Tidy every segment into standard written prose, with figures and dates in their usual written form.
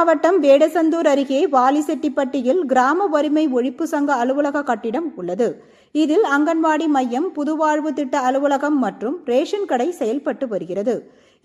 மாவட்டம் வேடசந்தூர் அருகே வாலிசெட்டிப்பட்டியில் கிராம வறுமை ஒழிப்பு சங்க அலுவலக கட்டிடம் உள்ளது. இதில் அங்கன்வாடி மையம், புதுவாழ்வு திட்ட அலுவலகம் மற்றும் ரேஷன் கடை செயல்பட்டு வருகிறது.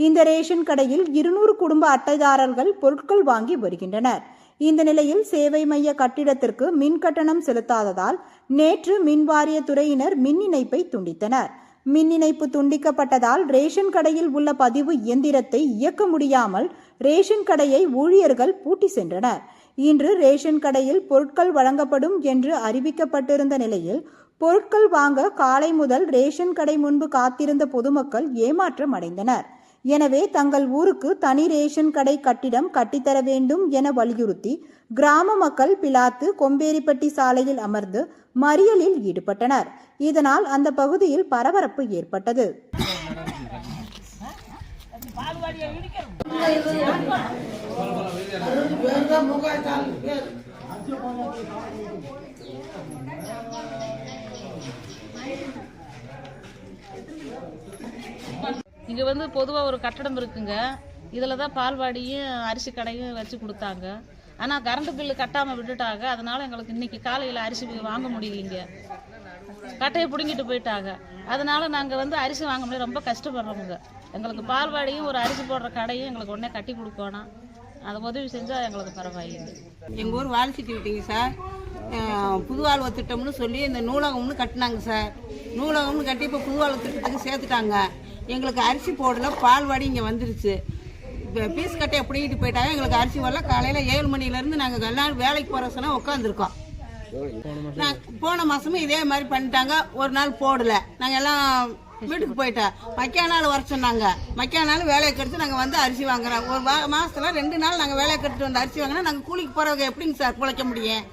இந்த ரேஷன் கடையில் 200 குடும்ப அட்டைதாரர்கள் பொருட்கள் வாங்கி வருகின்றனர். இந்த நிலையில் சேவை மைய கட்டிடத்திற்கு மின் கட்டணம் செலுத்தாததால் நேற்று மின்வாரிய துறையினர் மின் இணைப்பை துண்டித்தனர். மின் இணைப்பு துண்டிக்கப்பட்டதால் ரேஷன் கடையில் உள்ள பதிவு இயந்திரத்தை இயக்க முடியாமல் ரேஷன் கடையை ஊழியர்கள் பூட்டி சென்றனர். இன்று ரேஷன் கடையில் பொருட்கள் வழங்கப்படும் என்று அறிவிக்கப்பட்டிருந்த நிலையில் பொருட்கள் வாங்க காலை முதல் ரேஷன் கடை முன்பு காத்திருந்த பொதுமக்கள் ஏமாற்றம் அடைந்தனர். எனவே தங்கள் ஊருக்கு தனி ரேஷன் கடை கட்டிடம் கட்டித்தர வேண்டும் என வலியுறுத்தி கிராம மக்கள் பிலாத்து கொம்பேரிப்பட்டி சாலையில் அமர்ந்து மறியலில் ஈடுபட்டனர். இதனால் அந்த பகுதியில் பரபரப்பு ஏற்பட்டது. இங்கே பொதுவாக ஒரு கட்டடம் இருக்குங்க. இதில் தான் பால்வாடியும் அரிசி கடையும் வச்சு கொடுத்தாங்க. ஆனால் கரண்ட் பில்லு கட்டாமல் விட்டுட்டாங்க. அதனால எங்களுக்கு இன்னைக்கு காலையில் அரிசி வாங்க முடியலைங்க. கட்டையை பிடுங்கிட்டு போயிட்டாங்க. அதனால நாங்கள் அரிசி வாங்க முடியாது, ரொம்ப கஷ்டப்படுறோமுங்க. எங்களுக்கு பால்வாடியும் ஒரு அரிசி போடுற கடையும் எங்களுக்கு உடனே கட்டி கொடுக்கணும். அதை உதவி செஞ்சால் எங்களுக்கு பரவாயில்லைங்க. எங்கள் ஊர் வாலிசிட்டி விட்டீங்க சார். புதுவாழ்வு திட்டம்னு சொல்லி இந்த நூலகம்னு கட்டினாங்க சார். நூலகம்னு கட்டி இப்போ புதுவாழ்வு திட்டத்துக்கு சேர்த்துட்டாங்க. எங்களுக்கு அரிசி போடல, பால்வாடி இங்கே வந்துருச்சு. பீஸ் கட்டையை பிடிக்கிட்டு போயிட்டாங்க. எங்களுக்கு அரிசி வரல. காலையில் 7 மணிலேருந்து நாங்கள் எல்லாரும் வேலைக்கு போகிற சொன்னால் உட்காந்துருக்கோம். போன மாதமும் இதே மாதிரி பண்ணிட்டாங்க. ஒரு நாள் போடல, நாங்கள் எல்லாம் வீட்டுக்கு போயிட்டோம். மக்கியானாலும் வர சொன்னாங்க. மக்கியானாலும் வேலையை கெடுத்து நாங்கள் அரிசி வாங்குறோம். ஒரு மாதத்தில் 2 நாள் நாங்கள் வேலையை கெடுத்துட்டு அரிசி வாங்கினா நாங்கள் கூலிக்கு போகிறவங்க எப்படிங்க சார் பிழைக்க முடியும்?